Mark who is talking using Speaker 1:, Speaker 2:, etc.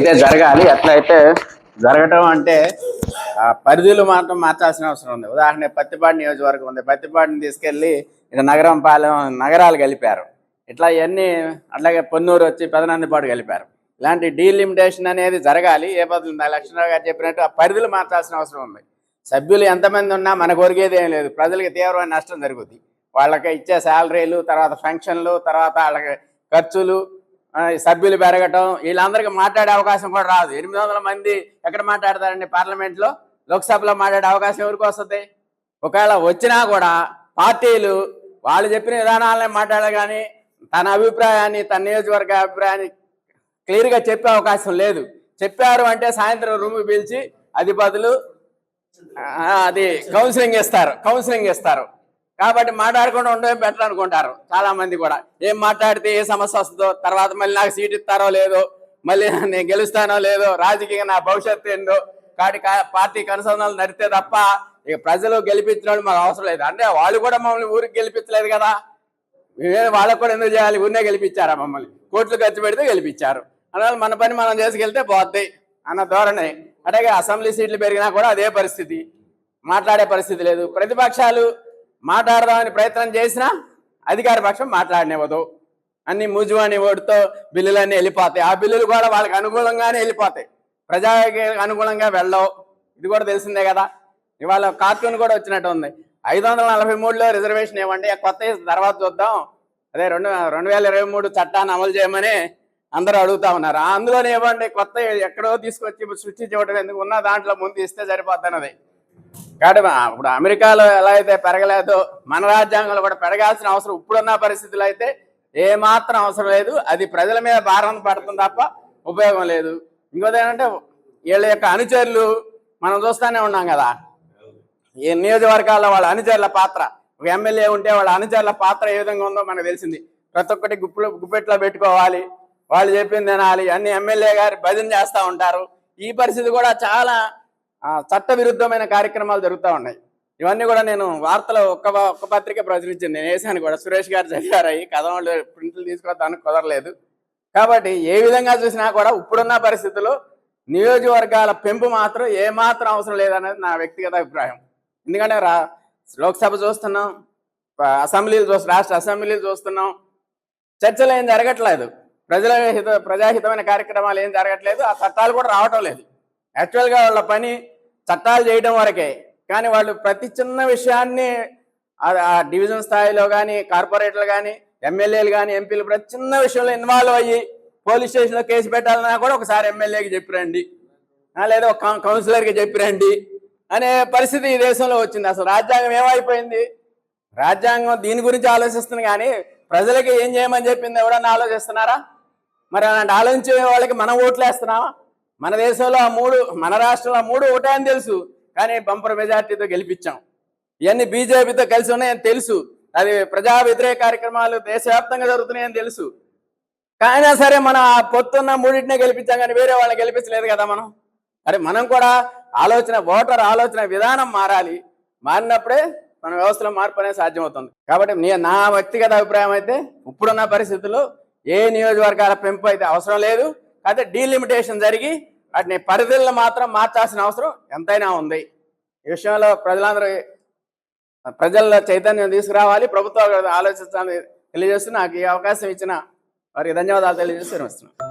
Speaker 1: అయితే జరగాలి. ఎట్లయితే జరగటం అంటే పరిధులు మాత్రం మార్చాల్సిన అవసరం ఉంది. ఉదాహరణ పత్తిపాడు నియోజకవర్గం ఉంది. పత్తిపాడుని తీసుకెళ్ళి ఇక నగరం పాలెం నగరాలు కలిపారు. ఇట్లా ఇవన్నీ అట్లాగే పొన్నూరు వచ్చి పెదనందిపాడు కలిపారు. ఇలాంటి డీలిమిటేషన్ అనేది జరగాలి. ఏ పద్ధతి లక్ష్మణరావు గారు చెప్పినట్టు ఆ పరిధులు మార్చాల్సిన అవసరం ఉంది. సభ్యులు ఎంతమంది ఉన్నా మనకు ఒరిగేది ఏం లేదు. ప్రజలకు తీవ్రమైన నష్టం జరుగుతుంది. వాళ్ళకి ఇచ్చే శాలరీలు, తర్వాత ఫంక్షన్లు, తర్వాత వాళ్ళకి ఖర్చులు, సభ్యులు పెరగటం, వీళ్ళందరికీ మాట్లాడే అవకాశం కూడా రాదు. 800 మంది ఎక్కడ మాట్లాడతారండి? పార్లమెంట్లో, లోక్సభలో మాట్లాడే అవకాశం ఎవరికి వస్తుంది? ఒకవేళ వచ్చినా కూడా పార్టీలు వాళ్ళు చెప్పిన విధానాలనే మాట్లాడాలి, కానీ తన అభిప్రాయాన్ని, తన నియోజకవర్గ అభిప్రాయాన్ని క్లియర్గా చెప్పే అవకాశం లేదు. చెప్పారు అంటే సాయంత్రం రూమ్ పిలిచి అధిపతులు అది కౌన్సిలింగ్ ఇస్తారు. కాబట్టి మాట్లాడకుండా ఉండడం బెటర్ అనుకుంటారు చాలా మంది కూడా. ఏం మాట్లాడితే ఏ సమస్య వస్తుందో, తర్వాత మళ్ళీ నాకు సీట్ ఇస్తారో లేదో, మళ్ళీ నేను గెలుస్తానో లేదో, రాజకీయంగా నా భవిష్యత్తు ఏందో, పార్టీ కనుసంధానాలు నడితే తప్ప ఇక ప్రజలు గెలిపించడం మాకు అవసరం లేదు. అంటే వాళ్ళు కూడా మమ్మల్ని ఊరికి గెలిపించలేదు కదా, వాళ్ళకు కూడా ఎందుకు చేయాలి? ఊరినే గెలిపించారా? మమ్మల్ని కోట్లు ఖర్చు పెడితే గెలిపించారు. అందువల్ల మన పని మనం చేసుకెళ్తే పోద్ది అన్న ధోరణి. అట్లాగే అసెంబ్లీ సీట్లు పెరిగినా కూడా అదే పరిస్థితి, మాట్లాడే పరిస్థితి లేదు. ప్రతిపక్షాలు మాట్లాడదామని ప్రయత్నం చేసినా అధికార పక్షం మాట్లాడనివ్వదు. అన్ని ముజువాని ఓటుతో బిల్లులన్నీ వెళ్ళిపోతాయి. ఆ బిల్లులు కూడా వాళ్ళకి అనుకూలంగానే వెళ్ళిపోతాయి, ప్రజాకి అనుకూలంగా వెళ్ళవు. ఇది కూడా తెలిసిందే కదా. ఇవాళ కార్టూన్ కూడా వచ్చినట్టు ఉంది. 543లో రిజర్వేషన్ ఇవ్వండి, కొత్త తర్వాత చూద్దాం, అదే 2023 చట్టాన్ని అమలు చేయమని అందరూ అడుగుతా ఉన్నారు. అందులోనే ఇవ్వండి, కొత్త ఎక్కడో తీసుకొచ్చి సృష్టించి ఇవ్వడం ఎందుకు? ఉన్న దాంట్లో ముందు ఇస్తే సరిపోద్ది అన్నది. కాబట్టి ఇప్పుడు అమెరికాలో ఎలా అయితే పెరగలేదో మన రాజ్యాంగంలో కూడా పెరగాల్సిన అవసరం ఇప్పుడున్న పరిస్థితులు అయితే ఏమాత్రం అవసరం లేదు. అది ప్రజల మీద భారం పడుతుంది తప్ప ఉపయోగం లేదు. ఇంకోటి ఏంటంటే వీళ్ళ యొక్క అనుచరులు మనం చూస్తూనే ఉన్నాం కదా. ఈ నియోజకవర్గాల్లో వాళ్ళ అనుచరుల పాత్ర, ఒక ఎమ్మెల్యే ఉంటే వాళ్ళ అనుచరుల పాత్ర ఏ విధంగా ఉందో మనకు తెలిసింది. ప్రతి ఒక్కటి గుప్పెట్లో పెట్టుకోవాలి, వాళ్ళు చెప్పింది తినాలి, అన్ని ఎమ్మెల్యే గారు భజన చేస్తూ ఉంటారు. ఈ పరిస్థితి కూడా చాలా చట్ట విరుద్ధమైన కార్యక్రమాలు జరుగుతూ ఉన్నాయి. ఇవన్నీ కూడా నేను వార్తలో ఒక్క పత్రిక ప్రచురించింది, నేను వేసాను కూడా. సురేష్ గారు చదివారు. కథలు ప్రింట్లు తీసుకొద్దానికి కుదరలేదు. కాబట్టి ఏ విధంగా చూసినా కూడా ఇప్పుడున్న పరిస్థితుల్లో నియోజకవర్గాల పెంపు మాత్రం ఏమాత్రం అవసరం లేదనేది నా వ్యక్తిగత అభిప్రాయం. ఎందుకంటే లోక్సభ చూస్తున్నాం, రాష్ట్ర అసెంబ్లీలు చూస్తున్నాం, చర్చలు ఏం జరగట్లేదు, ప్రజాహితమైన కార్యక్రమాలు ఏం జరగట్లేదు, ఆ చట్టాలు కూడా రావటం లేదు. యాక్చువల్గా వాళ్ళ పని చట్టాలు చేయడం వరకే, కానీ వాళ్ళు ప్రతి చిన్న విషయాన్ని ఆ డివిజన్ స్థాయిలో కానీ, కార్పొరేటర్లు కానీ, ఎమ్మెల్యేలు కానీ, ఎంపీలు ప్రతి చిన్న విషయంలో ఇన్వాల్వ్ అయ్యి పోలీస్ స్టేషన్లో కేసు పెట్టాలన్నా కూడా ఒకసారి ఎమ్మెల్యేకి చెప్పిరండి, లేదా ఒక కౌన్సిలర్కి చెప్పిరండి అనే పరిస్థితి ఈ దేశంలో వచ్చింది. అసలు రాజ్యాంగం ఏమైపోయింది? రాజ్యాంగం దీని గురించి ఆలోచిస్తుంది, కానీ ప్రజలకి ఏం చేయమని చెప్పింది ఎవరన్నా ఆలోచిస్తున్నారా? మరి అలాంటి ఆలోచించే వాళ్ళకి మనం ఓట్లు వేస్తున్నామా? మన దేశంలో మన రాష్ట్రంలో 3 ఒకటే అని తెలుసు, కానీ బంపర్ మెజార్టీతో గెలిపించాం. ఇవన్నీ బీజేపీతో కలిసి ఉన్నాయని తెలుసు, అది ప్రజా వ్యతిరేక కార్యక్రమాలు దేశవ్యాప్తంగా జరుగుతున్నాయని తెలుసు. కానీ సరే మనం ఆ పొత్తున్న 3టినే గెలిపించాం, కానీ వేరే వాళ్ళని గెలిపించలేదు కదా మనం. మనం కూడా ఓటర్ ఆలోచన విధానం మారాలి. మారినప్పుడే మన వ్యవస్థలో మార్పు అనేది సాధ్యమవుతుంది. కాబట్టి నా వ్యక్తిగత అభిప్రాయం అయితే ఇప్పుడున్న పరిస్థితుల్లో ఏ నియోజకవర్గాల పెంపు అయితే అవసరం లేదు. అయితే డీలిమిటేషన్ జరిగి వాటిని పరిధులను మాత్రం మార్చాల్సిన అవసరం ఎంతైనా ఉంది. ఈ విషయంలో ప్రజల్లో చైతన్యం తీసుకురావాలి, ప్రభుత్వం ఆలోచించాలని తెలియజేస్తూ నాకు ఈ అవకాశం ఇచ్చిన వారికి ధన్యవాదాలు తెలియజేస్తూ విరమిస్తున్నాను.